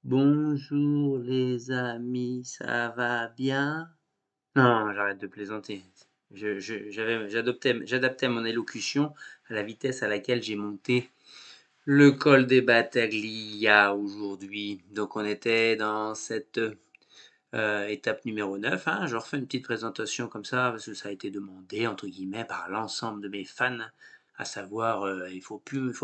Bonjour les amis, ça va bien? Non, j'arrête de plaisanter. J'adaptais mon élocution à la vitesse à laquelle j'ai monté le col des Battaglia aujourd'hui. Donc on était dans cette étape numéro 9, hein. Je refais une petite présentation comme ça parce que ça a été demandé entre guillemets par l'ensemble de mes fans, à savoir il faut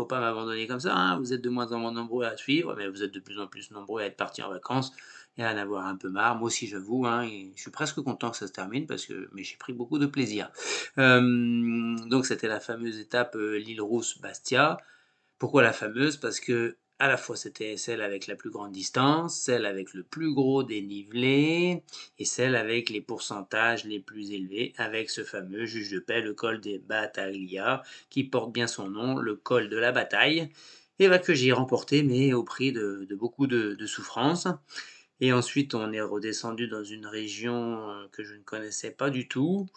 pas m'abandonner comme ça, hein. Vous êtes de moins en moins nombreux à suivre, mais vous êtes de plus en plus nombreux à être partis en vacances et à en avoir un peu marre. Moi aussi j'avoue, hein, et je suis presque content que ça se termine parce que mais j'ai pris beaucoup de plaisir. Donc c'était la fameuse étape l'île Rousse Bastia. Pourquoi la fameuse? Parce que à la fois c'était celle avec la plus grande distance, celle avec le plus gros dénivelé et celle avec les pourcentages les plus élevés, avec ce fameux juge de paix, le col des Battaglia, qui porte bien son nom, le col de la bataille, et que j'ai remporté, mais au prix de beaucoup de souffrance. Et ensuite, on est redescendu dans une région que je ne connaissais pas du tout,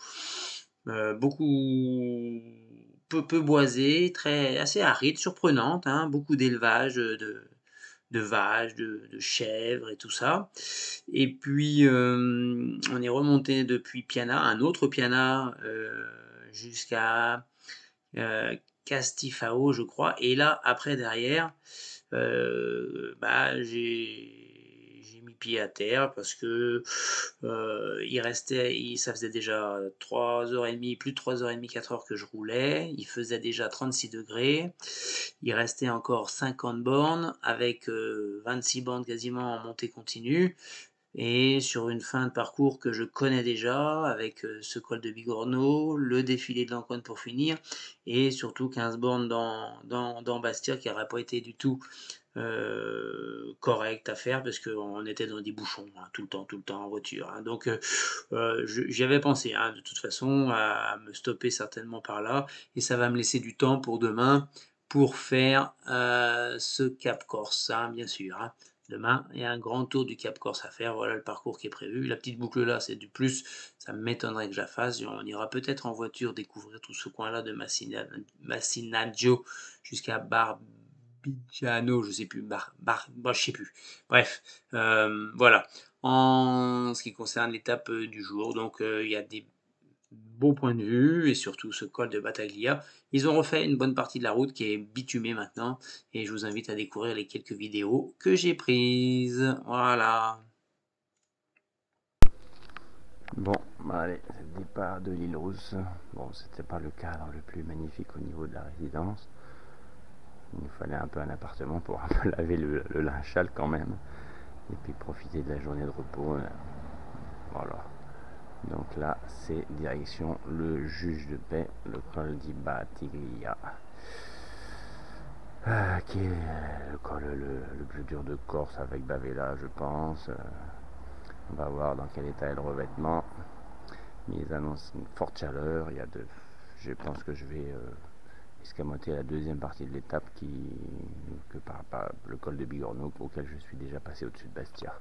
beaucoup peu boisée, très assez aride, surprenante, hein, beaucoup d'élevage de vaches, de chèvres et tout ça. Et puis on est remonté depuis Piana, un autre Piana, jusqu'à Castifao, je crois. Et là, après, derrière, j'ai mis pied à terre parce que ça faisait déjà 3h30, plus de 3h30, 4 heures que je roulais. Il faisait déjà 36 degrés. Il restait encore 50 bornes avec 26 bornes quasiment en montée continue. Et sur une fin de parcours que je connais déjà, avec ce col de Bigorneau, le défilé de l'Ancoine pour finir, et surtout 15 bornes dans Bastia qui n'aurait pas été du tout correct à faire parce qu'on était dans des bouchons, hein, tout le temps en voiture, hein. Donc j'y avais pensé, hein, de toute façon à me stopper certainement par là, et ça va me laisser du temps pour demain pour faire ce Cap Corse, hein, bien sûr, hein. Demain, il y a un grand tour du Cap Corse à faire. Voilà le parcours qui est prévu. La petite boucle là, c'est du plus. Ça m'étonnerait que je la fasse. On ira peut-être en voiture découvrir tout ce coin-là de Massinaggio jusqu'à Barbigiano, je sais plus. Je sais plus. Bref, voilà. En ce qui concerne l'étape du jour, donc il y a des beaux points de vue et surtout ce col de Battaglia. Ils ont refait une bonne partie de la route qui est bitumée maintenant et je vous invite à découvrir les quelques vidéos que j'ai prises. Voilà. Bon, allez, c'est le départ de l'île Rousse. Bon, c'était pas le cadre le plus magnifique au niveau de la résidence. Il nous fallait un peu un appartement pour un peu laver le linge sale quand même. Et puis profiter de la journée de repos. Voilà. Donc là, c'est direction le juge de paix, le col di Battaglia. Qui est le col le plus dur de Corse avec Bavela, je pense. On va voir dans quel état est le revêtement. Mais ils annoncent une forte chaleur. Je pense que je vais escamoter la deuxième partie de l'étape par le col de Bigorneau, auquel je suis déjà passé au-dessus de Bastia,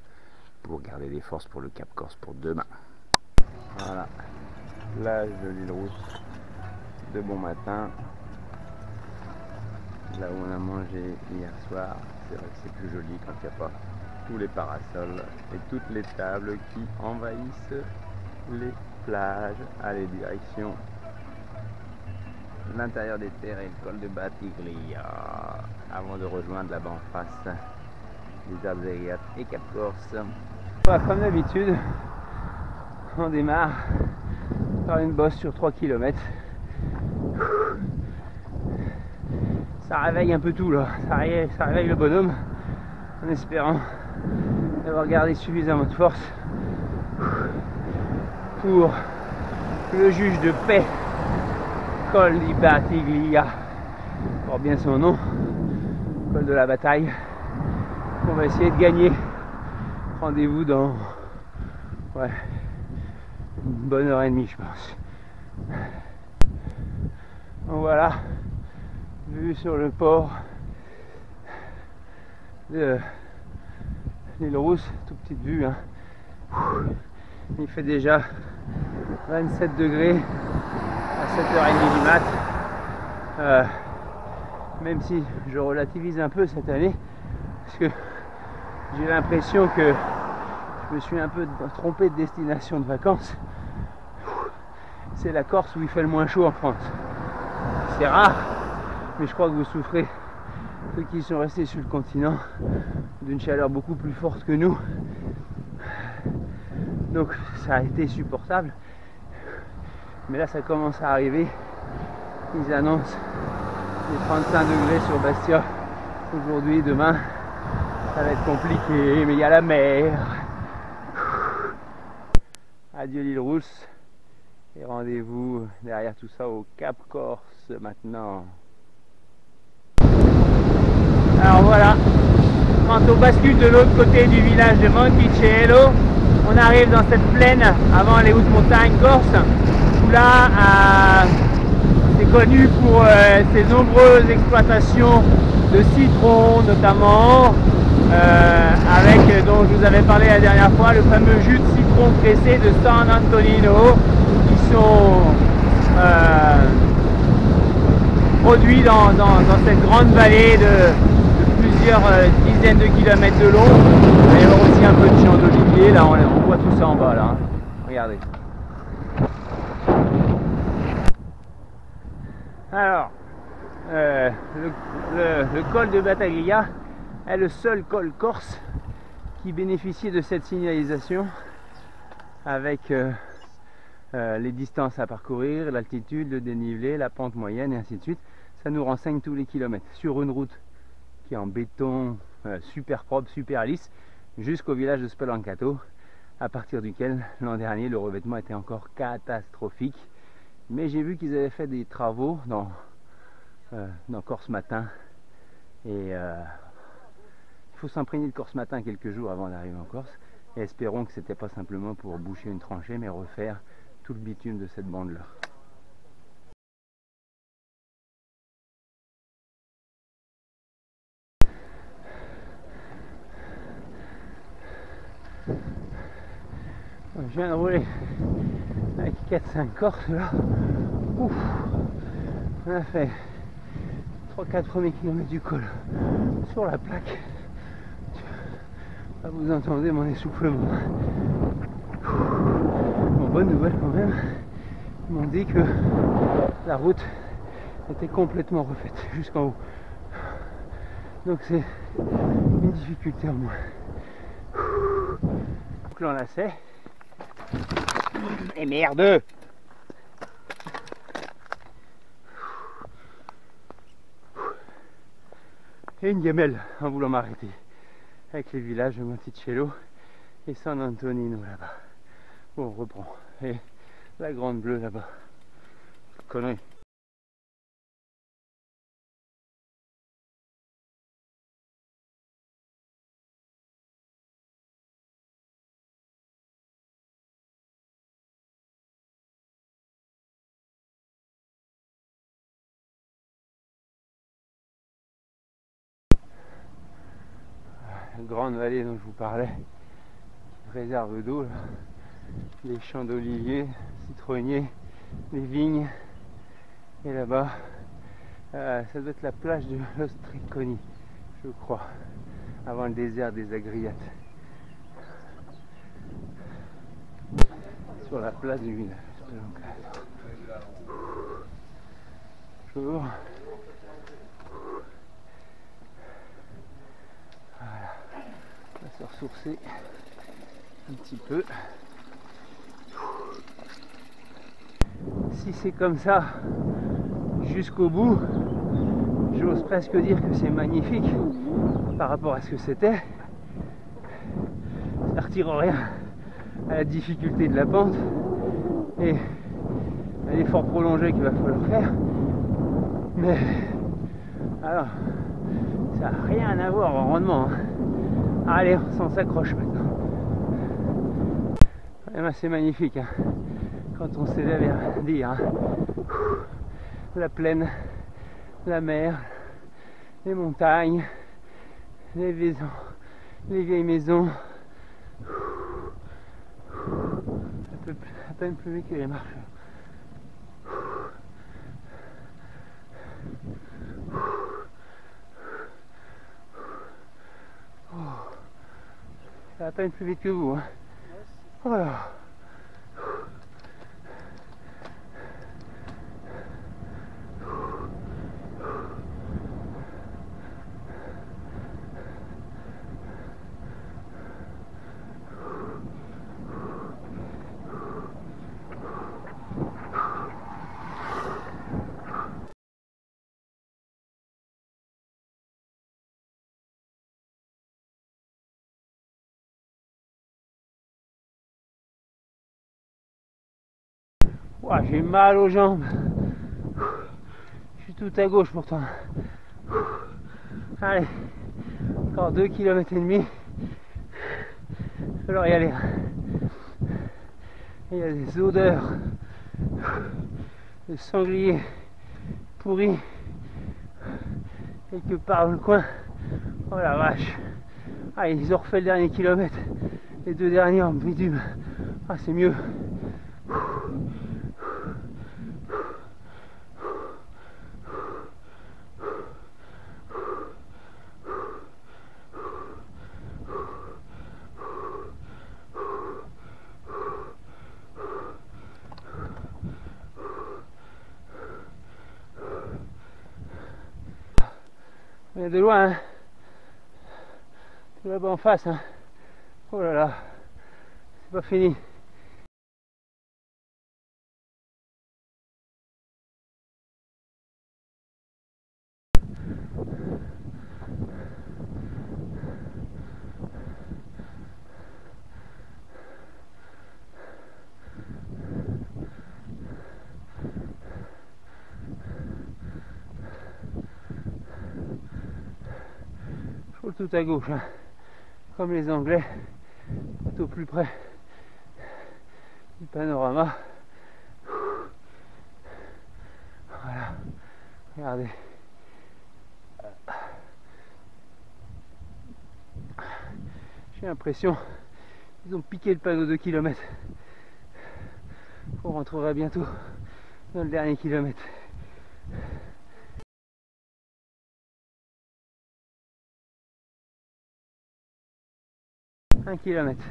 pour garder des forces pour le Cap Corse pour demain. Voilà, plage de l'île Rousse de bon matin, là où on a mangé hier soir. C'est vrai que c'est plus joli quand il n'y a pas tous les parasols et toutes les tables qui envahissent les plages. Allez, direction l'intérieur des terres et le col de Battaglia avant de rejoindre là-bas en face les Alpes et Cap Corse. Comme d'habitude, on démarre par une bosse sur 3 km. Ça réveille un peu tout là, ça réveille le bonhomme en espérant d'avoir gardé suffisamment de force pour le juge de paix col di Battaglia, porte bien son nom, col de la bataille. On va essayer de gagner. Rendez-vous dans une bonne heure et demie, je pense. Donc voilà, vue sur le port de l'île Rousse, toute petite vue, hein. Il fait déjà 27 degrés à 7h30 du mat. Même si je relativise un peu cette année, parce que j'ai l'impression que je me suis un peu trompé de destination de vacances. C'est la Corse où il fait le moins chaud en France. C'est rare, mais je crois que vous souffrez, ceux qui sont restés sur le continent, d'une chaleur beaucoup plus forte que nous. Donc ça a été supportable. Mais là ça commence à arriver. Ils annoncent les 35 degrés sur Bastia aujourd'hui, demain. Ça va être compliqué, mais il y a la mer. Adieu l'île Rousse. Et rendez-vous derrière tout ça au Cap Corse maintenant. Alors voilà, quand on bascule de l'autre côté du village de Monticello, on arrive dans cette plaine avant les hautes montagnes corses, où là c'est connu pour ses nombreuses exploitations de citron notamment, avec, dont je vous avais parlé la dernière fois, le fameux jus de citron pressé de San Antonino, qui sont produits dans cette grande vallée de plusieurs dizaines de kilomètres de long. Il va y avoir aussi un peu de champs d'olivier, là on voit tout ça en bas là, regardez. Alors, le col de Battaglia est le seul col corse qui bénéficie de cette signalisation avec les distances à parcourir, l'altitude, le dénivelé, la pente moyenne et ainsi de suite. Ça nous renseigne tous les kilomètres sur une route qui est en béton super propre, super lisse, jusqu'au village de Speloncato, à partir duquel l'an dernier le revêtement était encore catastrophique. Mais j'ai vu qu'ils avaient fait des travaux dans Corse Matin, et il faut s'imprégner de Corse Matin quelques jours avant d'arriver en Corse, et espérons que c'était pas simplement pour boucher une tranchée, mais refaire tout le bitume de cette bande là. Je viens de rouler avec 4-5 Corses là. Ouf. On a fait 3-4 premiers kilomètres du col sur la plaque. Là, vous entendez mon essoufflement. Bon, bonne nouvelle quand même, ils m'ont dit que la route était complètement refaite jusqu'en haut. Donc c'est une difficulté en moins. Donc là on la sait. Et merde! Et une gamelle en voulant m'arrêter, avec les villages de Monticello et San Antonino là-bas. Bon, on reprend. Et la grande bleue là-bas. Connerie. La grande vallée dont je vous parlais, réserve d'eau, les champs d'oliviers, citronniers, les vignes, et là-bas ça doit être la plage de Los Trecconi, je crois, avant le désert des Agriates, sur la place du village. Bonjour. Voilà, on va se ressourcer un petit peu. Si c'est comme ça jusqu'au bout, j'ose presque dire que c'est magnifique par rapport à ce que c'était. Ça ne retire rien à la difficulté de la pente et à l'effort prolongé qu'il va falloir faire. Mais alors, ça n'a rien à voir en rendement. Hein. Allez, on s'en s'accroche maintenant. C'est magnifique hein, quand on s'élève vers dire hein, la plaine, la mer, les montagnes, les maisons, les vieilles maisons. À peine plus vite que les marches. Ça va à peine plus vite que vous. Hein. Voilà. Ouah, j'ai mal aux jambes. Je suis tout à gauche pourtant. Allez, encore 2 km et demi. Il va falloir y aller. Il y a des odeurs de sanglier pourri quelque part dans le coin. Oh la vache. Ah, ils ont refait le dernier kilomètre. Les 2 derniers en bitume. Ah, c'est mieux. On est de loin, hein. Tout là-bas en face, hein. Oh là là, c'est pas fini. Tout à gauche, hein. Comme les Anglais, tout au plus près du panorama. Voilà, regardez. J'ai l'impression qu'ils ont piqué le panneau de kilomètres. On rentrera bientôt dans le dernier kilomètre. Un kilomètre.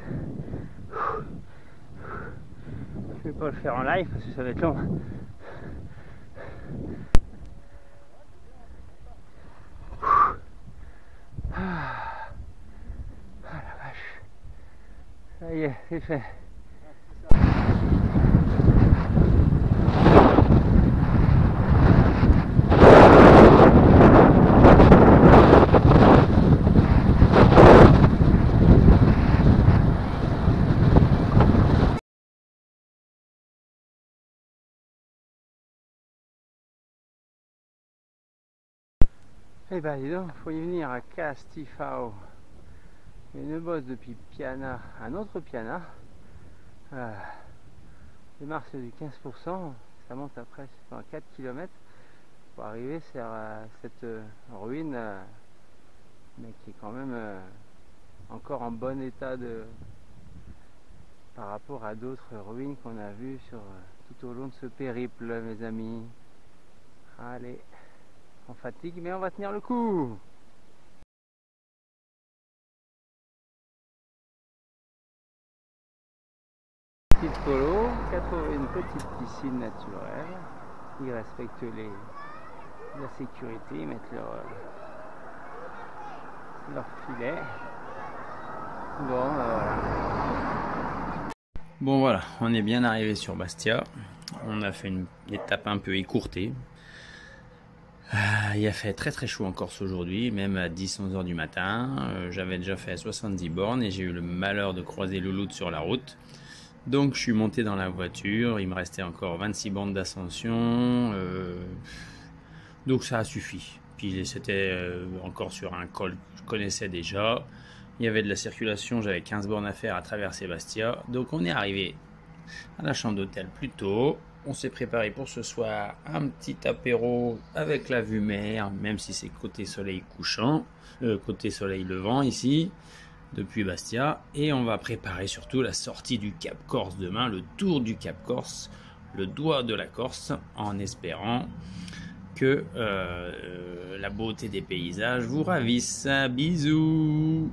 Je vais pas le faire en live parce que ça va être long. Ah la vache. Ça y est, c'est fait. Eh ben dis donc, faut y venir à Castifao. Il y a une bosse depuis Piana, un autre Piana. Démarre sur du 15%, ça monte après à 4 km pour arriver sur cette ruine, mais qui est quand même encore en bon état par rapport à d'autres ruines qu'on a vues tout au long de ce périple, mes amis. Allez. On fatigue, mais on va tenir le coup. Petite polo, une petite piscine naturelle. Ils respectent la sécurité, ils mettent leur filet. Bon, voilà. Bon voilà, on est bien arrivé sur Bastia. On a fait une étape un peu écourtée. Il a fait très très chaud en Corse aujourd'hui, même à 10-11 heures du matin. J'avais déjà fait 70 bornes et j'ai eu le malheur de croiser Louloute sur la route. Donc je suis monté dans la voiture, il me restait encore 26 bornes d'ascension. Donc ça a suffi. Puis c'était encore sur un col que je connaissais déjà. Il y avait de la circulation, j'avais 15 bornes à faire à traverser Bastia. Donc on est arrivé à la chambre d'hôtel plus tôt. On s'est préparé pour ce soir un petit apéro avec la vue mer, même si c'est côté soleil couchant, côté soleil levant ici, depuis Bastia. Et on va préparer surtout la sortie du Cap Corse demain, le tour du Cap Corse, le doigt de la Corse, en espérant que la beauté des paysages vous ravisse. Bisous!